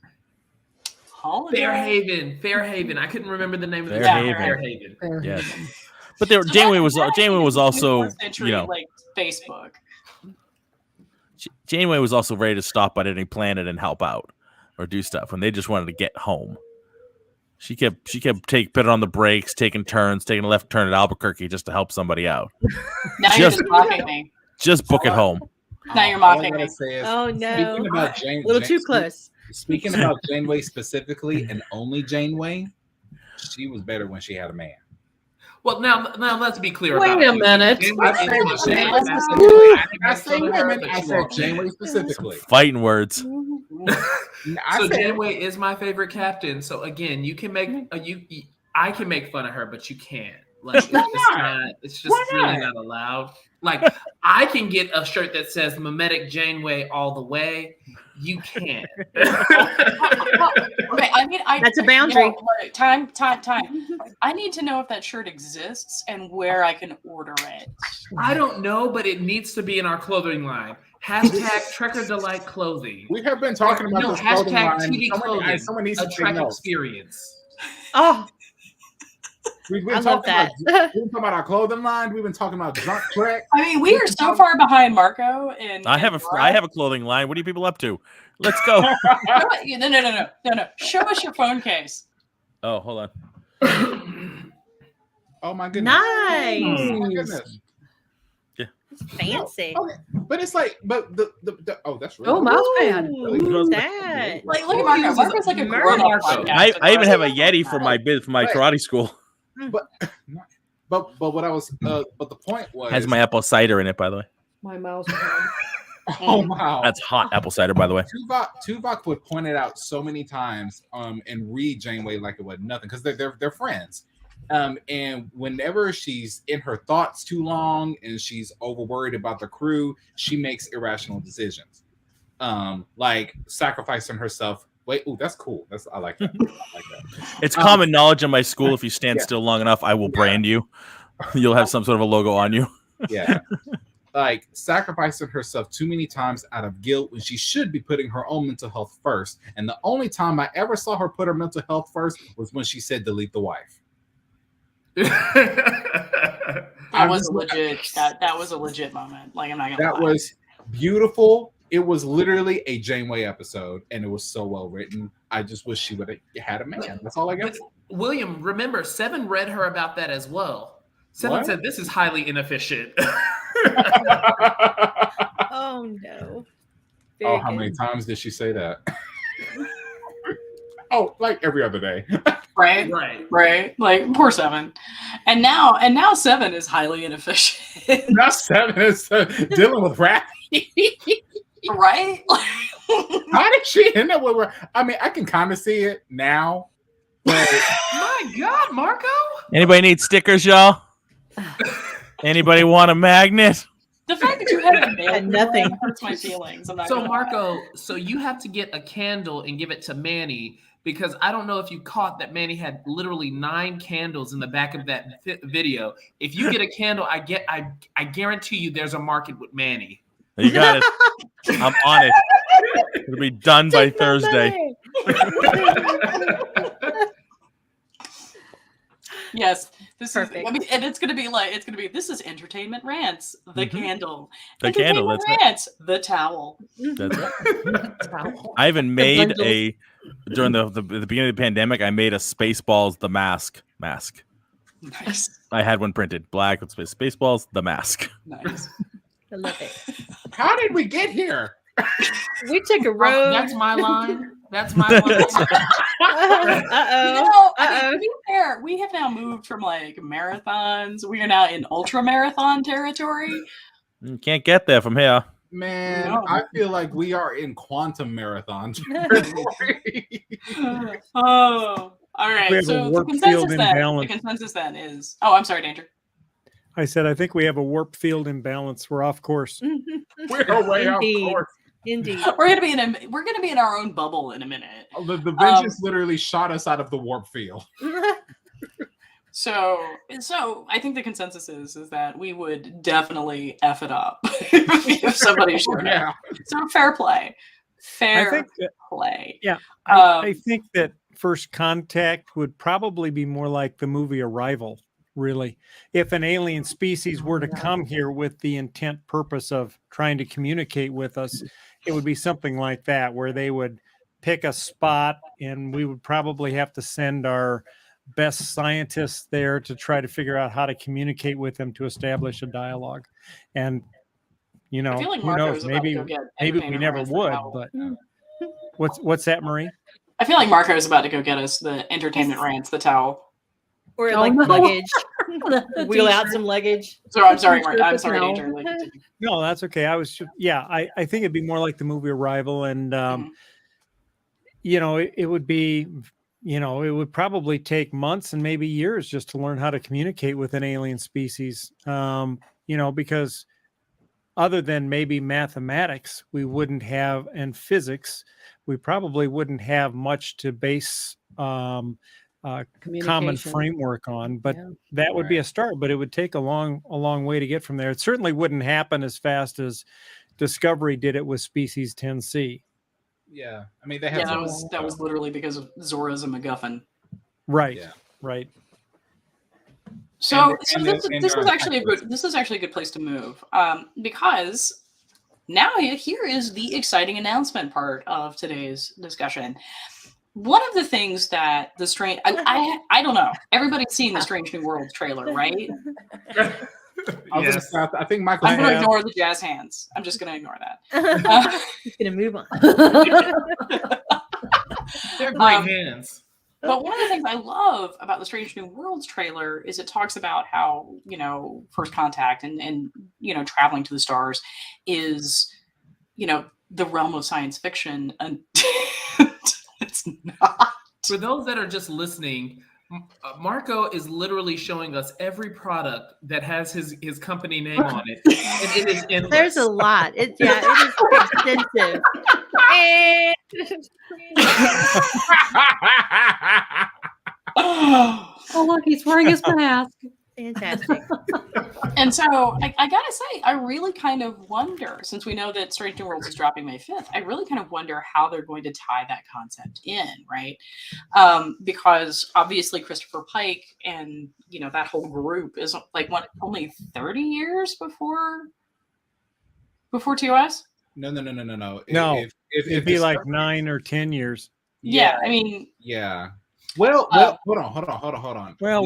holodeck. Fairhaven. I couldn't remember the name of the Fairhaven. Yes. But Janeway was also like Facebook. Janeway was also ready to stop at any planet and help out or do stuff when they just wanted to get home. She kept putting on the brakes, taking turns, taking a left turn at Albuquerque just to help somebody out. Now you're just mocking me. Just book it home. Now you're all I mocking gotta me. say is, Oh no, speaking about a little too close. Speaking about Janeway specifically, and only Janeway, she was better when she had a man. Well, now let's be clear. Wait about a it. minute. Janeway is my Janeway favorite. specifically. I did not say Some of her, women. but I you said all can. Janeway specifically. Fighting words. I So said, Janeway is my favorite captain. So again, you can make I can make fun of her, but you can't. Like it's just not. It's just really not allowed. Like I can get a shirt that says "Memetic Janeway all the way." You can't. Okay, I mean, That's a boundary. You know, time. I need to know if that shirt exists and where I can order it. I don't know, but it needs to be in our clothing line. Hashtag Trekker Delight Clothing. we have been talking about No, this clothing hashtag line. TV Clothing. Someone needs A to take Trek notes. experience. Oh, We've I been love talking that. about we've been talking about our clothing line. We've been talking about drunk Trek. I mean, we are so far behind Marco. And I have a clothing line. What are you people up to? Let's go. No. Show us your phone case. Oh, hold on. Oh my goodness! nice, Oh my goodness! fancy. Okay, but it's like, but the oh, that's really Oh, mouse pad. Who's that? Like, look at Marco. Marco's like a grown up. I even have a Yeti for my karate school. But what I was but the point was Has my apple cider in it, by the way. My mouse pad. oh wow, That's hot apple cider, by the way. Tuvok would point it out so many times and read Janeway like it was nothing because they're friends. And whenever she's in her thoughts too long and she's over worried about the crew, she makes irrational decisions. Like sacrificing herself. Wait, ooh, that's cool. I like that. It's common knowledge in my school. If you stand still long enough, I will brand you. You'll have some sort of a logo on you. Yeah. Like sacrificing herself too many times out of guilt when she should be putting her own mental health first. And the only time I ever saw her put her mental health first was when she said delete the wife. That was legit. That was a legit moment. Like, I'm not gonna lie. That was beautiful. It was literally a Janeway episode, and it was so well written. I just wish she would have had a man. That's all I got. William, remember, Seven read her about that as well. Seven said this is highly inefficient. Oh no. Oh, how many times did she say that? Oh, like every other day. Right. Like poor Seven. And now Seven is highly inefficient. Now Seven is dealing with rap. Right? How did she end up with? I mean, I can kind of see it now. But my God, Marco! Anybody need stickers, y'all? Anybody want a magnet? The fact that you had nothing hurts my feelings. I'm not So gonna Marco, lie. so you have to get a candle and give it to Manny because I don't know if you caught that Manny had literally 9 candles in the back of that video. If you get a candle, I guarantee you there's a market with Manny. You got it. I'm on it. It'll be done by Thursday. Yes, this Perfect. is. I mean, and it's gonna be. This is entertainment rants. The candle. The candle. Entertainment That's it. rants. The towel. That's it. I even made during the beginning of the pandemic. I made a Spaceballs the mask. Nice. I had one printed, black with Spaceballs the mask. Nice. I love it. how did we get here? We took a road. That's my line. That's my line. I mean, to be fair, we have now moved from like marathons. We are now in ultra marathon territory. You can't get there from here. Man, No. I feel like we are in quantum marathon territory. Oh, all We right. have a So the warp field consensus then is. Oh, I'm sorry, Danger. I said, I think we have a warp field imbalance. We're off course. We're way off Indeed. course. Indeed. We're gonna be in our own bubble in a minute. The Vengeance literally shot us out of the warp field. So I think the consensus is that we would definitely F it up if somebody showed Yeah. up. So fair play. I think that, Play. yeah, Um, I think that First Contact would probably be more like the movie Arrival, really. If an alien species were to come here with the intent purpose of trying to communicate with us, it would be something like that, where they would pick a spot and we would probably have to send our best scientists there to try to figure out how to communicate with them to establish a dialogue. And You know, I feel like who Marco's knows? about to Maybe go get maybe we entertainment never rants would. now. But what's that, Marie? I feel like Marco's about to go get us the entertainment rants, the towel. Or Oh, like no. luggage. The Wheel out t-shirt. some luggage. So I'm sorry, T-shirt, I'm the sorry, towel. Danger. Like, continue. No, that's okay. I think it'd be more like the movie Arrival, and Mhm. you know, it would be, you know, it would probably take months and maybe years just to learn how to communicate with an alien species. You know, because other than maybe mathematics, we wouldn't have, and physics, we probably wouldn't have much to base common Communication. framework on. But Yeah. that would be a start. But it would take a long way to get from there. It certainly wouldn't happen as fast as Discovery did it with Species 10C. Yeah, I mean they have. Yeah, that was literally because of Zora's a MacGuffin. Right. Yeah. Right. So, And this then- is and actually a good place to move, because now here is the exciting announcement part of today's discussion. One of the things that the strange I don't know, everybody's seen the Strange New Worlds trailer, right? I think Michael. I'm going to ignore the jazz hands. I'm just going to ignore that. Just gonna move on. They're great hands. But one of the things I love about the Strange New Worlds trailer is it talks about how, you know, First Contact and you know, traveling to the stars is, you know, the realm of science fiction, and it's not. For those that are just listening, Marco is literally showing us every product that has his company name on it. And it is endless. There's a lot. It is extensive. And Oh, look, he's wearing his mask. fantastic. And so I gotta say, I really kind of wonder, since we know that Strange New Worlds is dropping May 5th, I really kind of wonder how they're going to tie that concept in, right? Because obviously Christopher Pike and, you know, that whole group is like, what, only 30 years before TOS? No. No, If it'd be like 9 or 10 years. Yeah, I mean, yeah. Well, hold on. Well,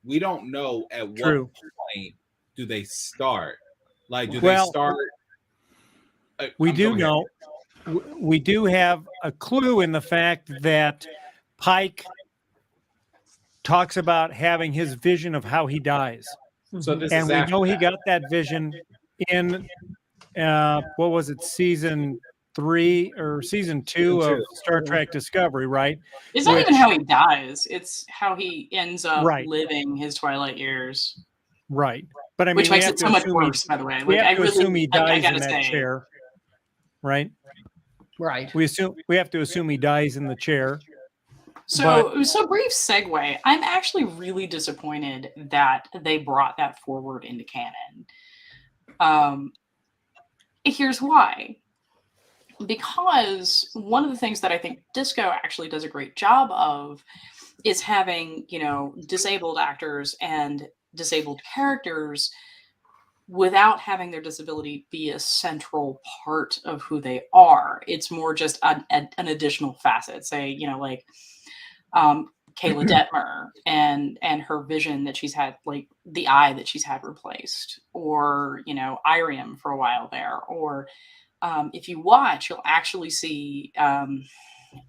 we don't know at True. what point do they start. Like, do Well, they start? We I'm do going know. We do have a clue in the fact that Pike talks about having his vision of how he dies, So this and is we after know he that. got that vision in what was it, season 3 or season 2 of Star Trek Discovery, right? it's not Which- even how he dies, it's how he ends up Right. living his twilight years. Right. But I mean, Which we makes have it to so much assume worse, by the way. We Like, have to assume he I dies gotta in that say, chair, right? Right. We have to assume he dies in the chair. So brief segue. I'm actually really disappointed that they brought that forward into canon. Here's why. Because one of the things that I think Disco actually does a great job of is having, you know, disabled actors and disabled characters without having their disability be a central part of who they are. It's more just an additional facet. Say, you know, like Kayla Detmer and her vision that she's had, like the eye that she's had replaced, or, you know, Irium for a while there, or if you watch, you'll actually see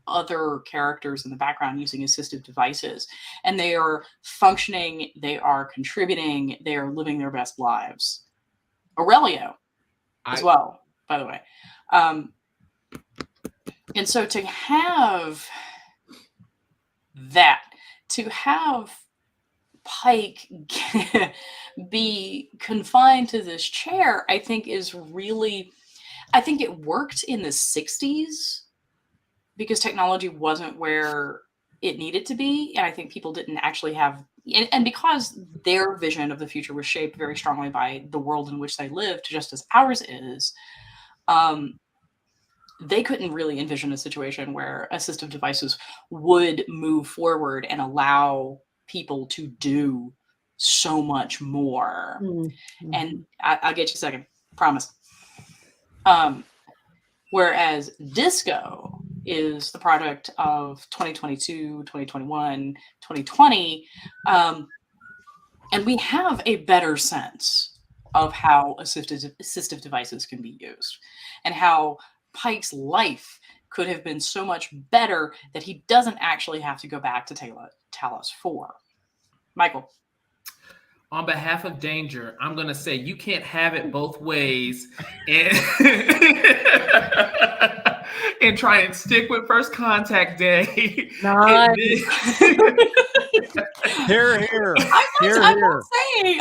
other characters in the background using assistive devices, and they are functioning, they are contributing, they are living their best lives. Aurelio as well, by the way. And so to have that, to have Pike be confined to this chair, I think is really, I think it worked in the 60s because technology wasn't where it needed to be. And I think people didn't actually have, and because their vision of the future was shaped very strongly by the world in which they lived, just as ours is, they couldn't really envision a situation where assistive devices would move forward and allow people to do so much more. Mm-hmm. And I'll get you a second, promise. Whereas Disco is the product of 2022, 2021, 2020, and we have a better sense of how assistive devices can be used, and how Pike's life could have been so much better that he doesn't actually have to go back to Talos 4. Michael. On behalf of Danger, I'm going to say you can't have it both ways and, and try and stick with First Contact Day. Nice. Here.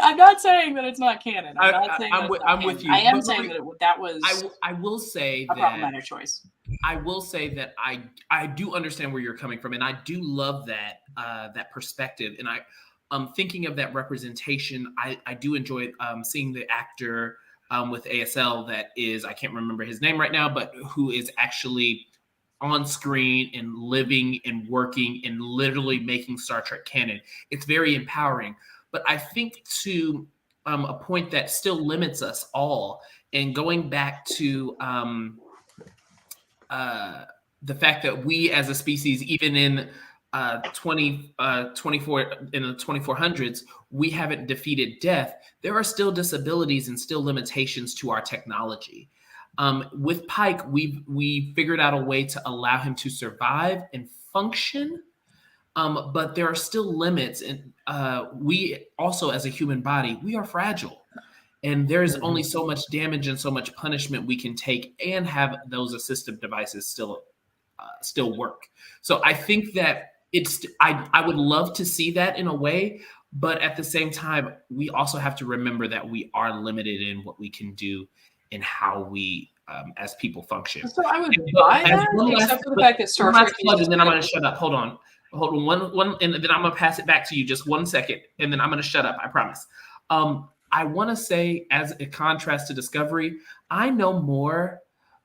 I'm not saying that it's not canon. I'm with you. I am saying that was. I will say a problematic choice. I will say that I do understand where you're coming from, and I do love that that perspective. And thinking of that representation, I do enjoy seeing the actor with ASL that is, I can't remember his name right now, but who is actually on screen and living and working and literally making Star Trek canon. It's very empowering. But I think to a point that still limits us all, and going back to the fact that we as a species, even in 24 in the 2400s, we haven't defeated death. There are still disabilities and still limitations to our technology. With Pike, we figured out a way to allow him to survive and function, but there are still limits. And we also, as a human body, we are fragile. And there is only so much damage and so much punishment we can take and have those assistive devices still work. So I think that I would love to see that in a way, but at the same time, we also have to remember that we are limited in what we can do and how we as people function. So I would buy that, except for the fact that Star Trek. And then I'm going to shut up. Hold on, one, and then I'm going to pass it back to you. Just 1 second, and then I'm going to shut up. I promise. I want to say, as a contrast to Discovery, I know more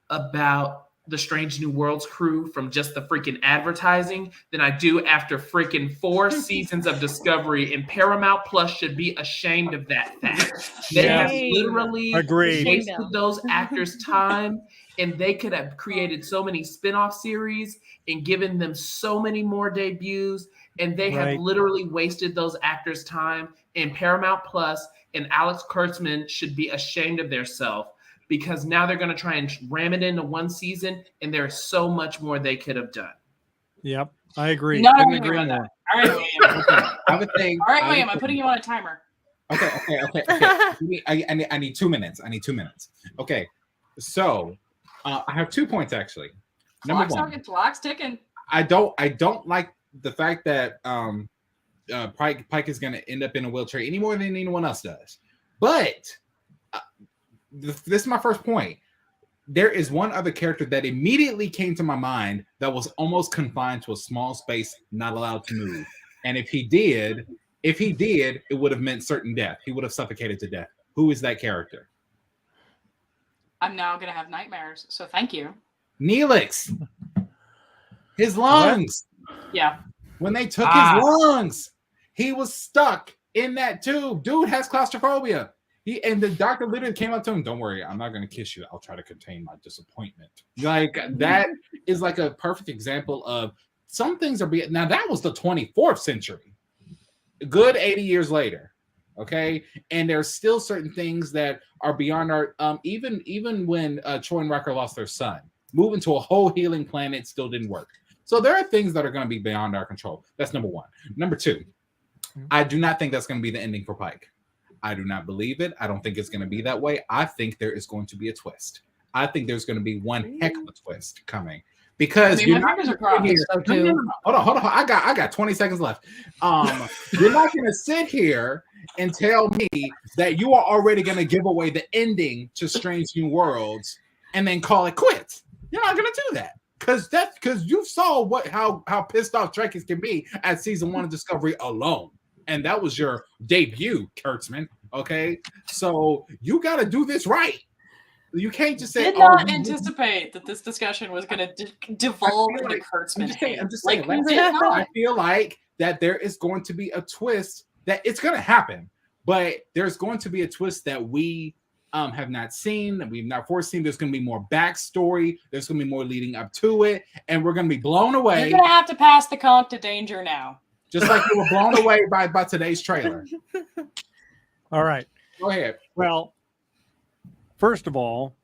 about the Strange New Worlds crew from just the freaking advertising than I do after freaking 4 seasons of Discovery, and Paramount Plus should be ashamed of that fact. They have literally wasted those actors' time, and they could have created so many spin-off series and given them so many more debuts, and they have literally wasted those actors' time. And Paramount Plus and Alex Kurtzman should be ashamed of themselves, because now they're going to try and ram it into 1 season, and there's so much more they could have done. Yep, I agree. Not agree on that. All right, William. Okay. All right, William, I'm putting you on a timer. Okay. I need 2 minutes. Okay, so I have 2 points actually. Number one, clock's ticking. I don't like the fact that Pike is going to end up in a wheelchair any more than anyone else does. But this is my first point. There is one other character that immediately came to my mind that was almost confined to a small space, not allowed to move. And if he did, it would have meant certain death. He would have suffocated to death. Who is that character? I'm now going to have nightmares. So thank you. Neelix. His lungs. Yeah. When they took his lungs, he was stuck in that tube. Dude has claustrophobia. And the doctor literally came up to him, "Don't worry, I'm not going to kiss you. I'll try to contain my disappointment." Like, that is like a perfect example of some things are being. Now, that was the 24th century. A good 80 years later. Okay. And there's still certain things that are beyond our, even when Troy and Riker lost their son, moving to a whole healing planet still didn't work. So there are things that are going to be beyond our control. That's number one. Number two, I do not think that's going to be the ending for Pike. I do not believe it. I don't think it's going to be that way. I think there is going to be a twist. I think there's going to be one heck of a twist coming, because you're not going to hold on. I got 20 seconds left. You're not going to sit here and tell me that you are already going to give away the ending to Strange New Worlds and then call it quits. You're not going to do that, because you saw how pissed off Trekkies can be at season 1 of Discovery alone. And that was your debut, Kurtzman. Okay, so you got to do this right. You can't just say. Did not anticipate that this discussion was going to devolve into Kurtzman. I'm just saying. I feel like that there is going to be a twist, that it's going to happen, but there's going to be a twist that we have not seen, that we've not foreseen. There's going to be more backstory. There's going to be more leading up to it, and we're going to be blown away. You're going to have to pass the conch to Danger now. Just like you were blown away by today's trailer. All right. Go ahead. Well, first of all,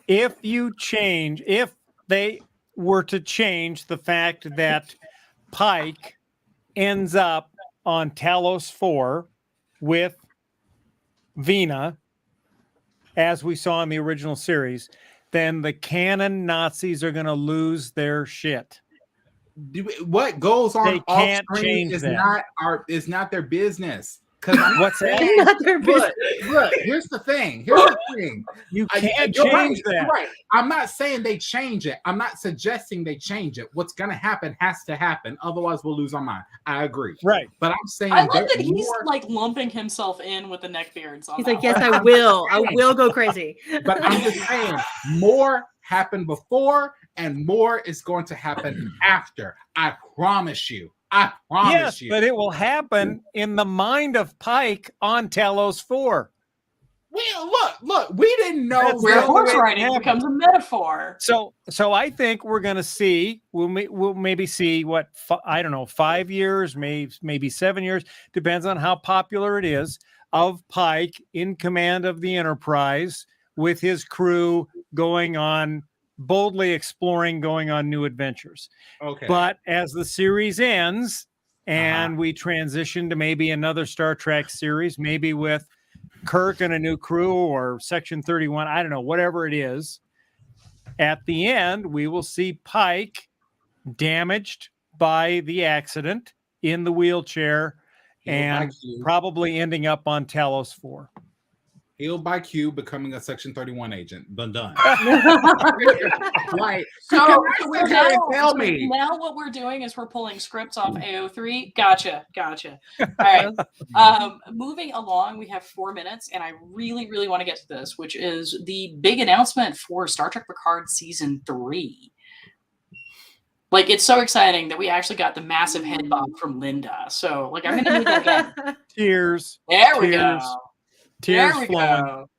if they were to change the fact that Pike ends up on Talos 4 with Vina, as we saw in the original series, then the canon Nazis are going to lose their shit. What goes on They off can't screen change is that. not their business. Because What's that? Not their business. Look, here's the thing. You can't You're change right, that. you're right. I'm not saying they change it. I'm not suggesting they change it. What's going to happen has to happen. Otherwise, we'll lose our mind. I agree. Right. But I'm saying I love that there's he's more- like lumping himself in with the neckbeards. On He's that like, yes, one. I will. I will go crazy. But I'm just saying more happened before and more is going to happen after. I promise you. I promise Yes, you. but it will happen in the mind of Pike on Talos 4. Look, we didn't know That's Where the horse way it riding happened. becomes a metaphor. So I think we're going to see, we'll maybe see what, I don't know, 5 years, maybe 7 years, depends on how popular it is, of Pike in command of the Enterprise with his crew going on, boldly exploring, going on new adventures. Okay. But as the series ends and we transition to maybe another Star Trek series, maybe with Kirk and a new crew or Section 31, I don't know, whatever it is, at the end, we will see Pike damaged by the accident in the wheelchair and probably ending up on Talos 4. Healed by Q, becoming a Section 31 agent. Done. Like, So sit here and tell me. now what we're doing is we're pulling scripts off AO3. Gotcha. All right. Moving along, we have 4 minutes, and I really, really want to get to this, which is the big announcement for Star Trek Picard Season 3. Like, it's so exciting that we actually got the massive head bob from Linda. So, like, I'm going to need that again. Tears. There we go. Tears There we flowing. go.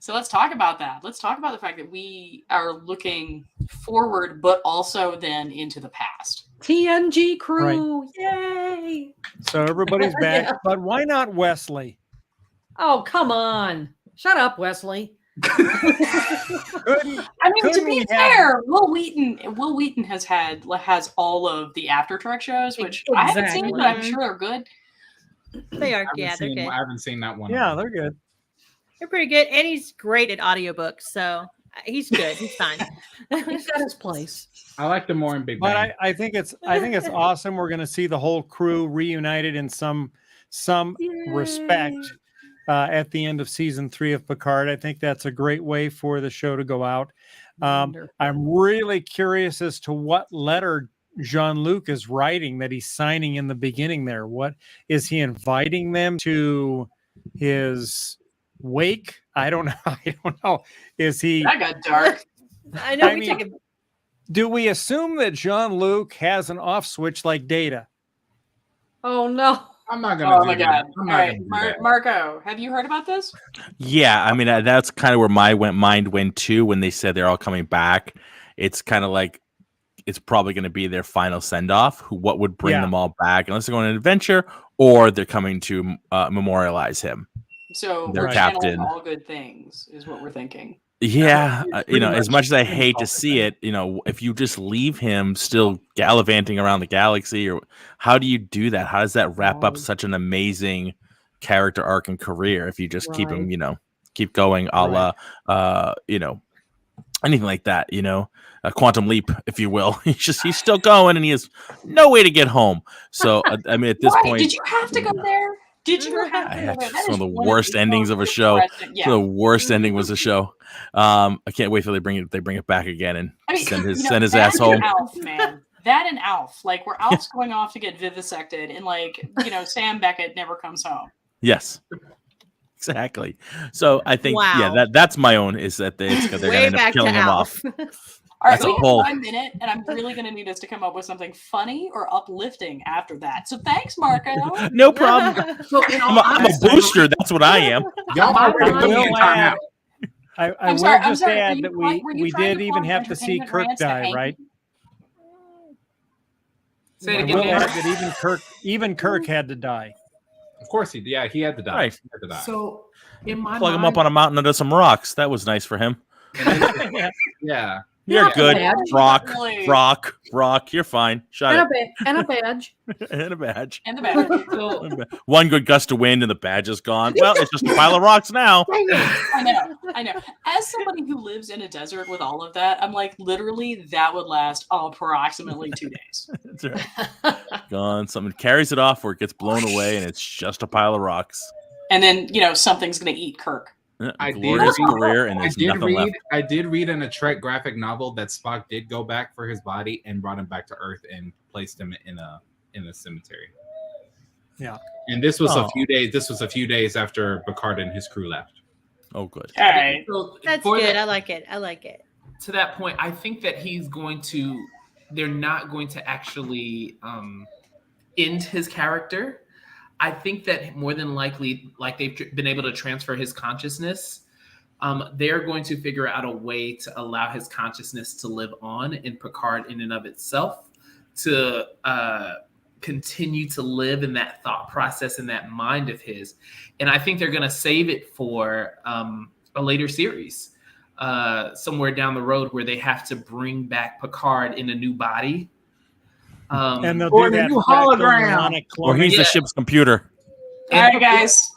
So let's talk about that. Let's talk about the fact that we are looking forward, but also then into the past. TNG crew. Yay. So everybody's back. Yeah. But why not Wesley? Oh, come on. Shut up, Wesley. I mean, to couldn't be we have- fair, Will Wheaton has all of the After Trek shows, which I haven't seen, but I'm sure they're good. They are. I Yeah, they're good. I haven't seen that one. Yeah, they're good. They're pretty good. And he's great at audiobooks. So he's good. He's fine. He's got his place. I like them more in Big Bang. But I think it's awesome. We're going to see the whole crew reunited in some respect at the end of season 3 of Picard. I think that's a great way for the show to go out. I'm really curious as to what letter Jean-Luc is writing that he's signing in the beginning there. What is he inviting them to his wake? I don't know. Is he? That got dark. I know. Do we assume that Jean-Luc has an off switch like Data? Oh no. I'm not gonna. Oh my god! All right, Marco, have you heard about this? Yeah, I mean that's kind of where my mind went too when they said they're all coming back. It's kind of like it's probably going to be their final send off. What would bring them all back, unless they're going on an adventure or they're coming to memorialize him. So their we're captain. channeling all good things, is what we're thinking. Yeah, as much as I hate to see it, if you just leave him still gallivanting around the galaxy, or how do you do that? How does that wrap up such an amazing character arc and career if you just keep him, keep going a la, anything like that, a Quantum Leap, if you will. He's still going and he has no way to get home. So, I mean, at this point. Did you have to go there? Did you have to go there? It's one of the worst endings of a show. Yeah. So the worst ending was a show. I can't wait till they bring it back again and send his ass home. Alf, man. That and Alf, like where Alf's going off to get vivisected, and Sam Beckett never comes home. Yes, exactly. So I think that's my own is that they're gonna end up killing him off. All right, That's we a have poll. 1 minute, and I'm really going to need us to come up with something funny or uplifting after that. So thanks, Marco. No problem. I'm a booster. That's what I am. Y'all I will time just sorry, add that we did even have to see Kirk die, right? Say it I again, will Mark. add that even Kirk had to die. Of course he had to die. Right. He had to die. So in my Plug him mind, up on a mountain under some rocks. That was nice for him. Yeah. You're Not good. bad. Rock, Really. rock. You're fine. Shut up. And a badge. And a badge. And the back. so One good gust of wind and the badge is gone. Well, it's just a pile of rocks now. I know. As somebody who lives in a desert with all of that, I'm like, literally, that would last approximately 2 days. That's right. Gone. Something carries it off or it gets blown away and it's just a pile of rocks. And then, something's going to eat Kirk. I did Glorious career and there's nothing left. I did read in a Trek graphic novel that Spock did go back for his body and brought him back to Earth and placed him in a cemetery. Yeah. And this was a few days. This was a few days after Picard and his crew left. Oh, good. All right. so That's for good. that- I like it. to that point, I think that they're not going to actually end his character. I think that more than likely, like they've been able to transfer his consciousness, they're going to figure out a way to allow his consciousness to live on in Picard in and of itself, to continue to live in that thought process and that mind of his. And I think they're going to save it for a later series, somewhere down the road where they have to bring back Picard in a new body. And they'll Or do the that new fractal hologram. neuronic Or he's cloning. the ship's computer. All right, guys.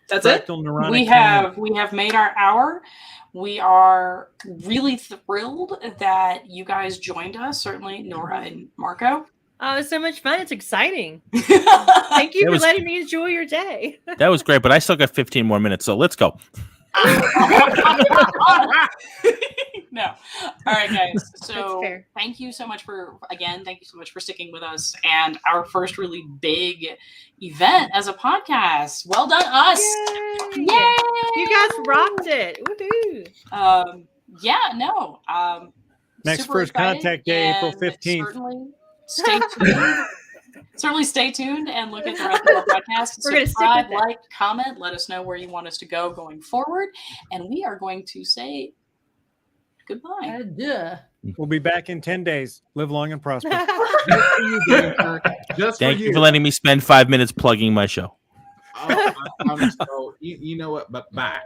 That's it. Fractal neuronic We have made our hour. We are really thrilled that you guys joined us. Certainly, Nora and Marco. Oh, it's so much fun. It's exciting. Thank you It for was- letting me enjoy your day. That was great, but I still got 15 more minutes, so let's go. No. All right, guys. So That's fair. thank you so much for sticking with us and our first really big event as a podcast. Well done, us. Yay! Yay! You guys rocked it. Woohoo! Next Super First excited, Contact Day, April and 15th. Certainly stay tuned. Certainly stay tuned and look at the rest of our podcast. We're gonna stick Subscribe, with that. like, comment, let us know where you want us to go going forward. And we are going to say goodbye. We'll be back in 10 days. Live long and prosper. Just Thank for you for letting me spend 5 minutes plugging my show. So, you know what? But bye.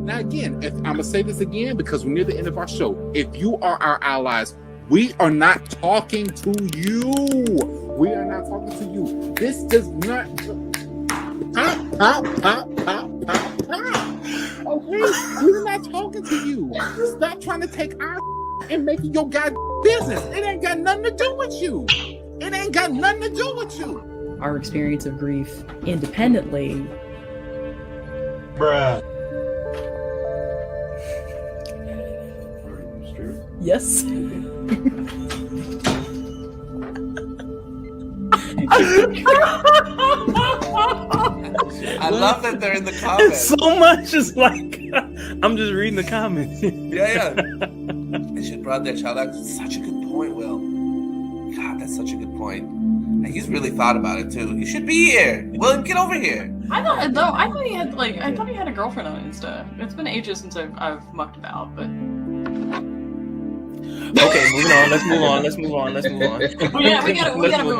Now, again, I'm going to say this again because we're near the end of our show. If you are our allies, we are not talking to you. We are not talking to you. This does not. Okay, we're not talking to you. Stop trying to take our and make it your goddamn business. It ain't got nothing to do with you. It ain't got nothing to do with you. Our experience of grief independently. Bruh. Yes. I love that they're in the comments. So much is like I'm just reading the comments. Yeah. They should brought their child out. Such a good point, Will. God, that's such a good point. And he's really thought about it too. You should be here. William, get over here. I thought he had a girlfriend on Insta. It's been ages since I've mucked about, but Okay, moving on. Let's move on. we gotta move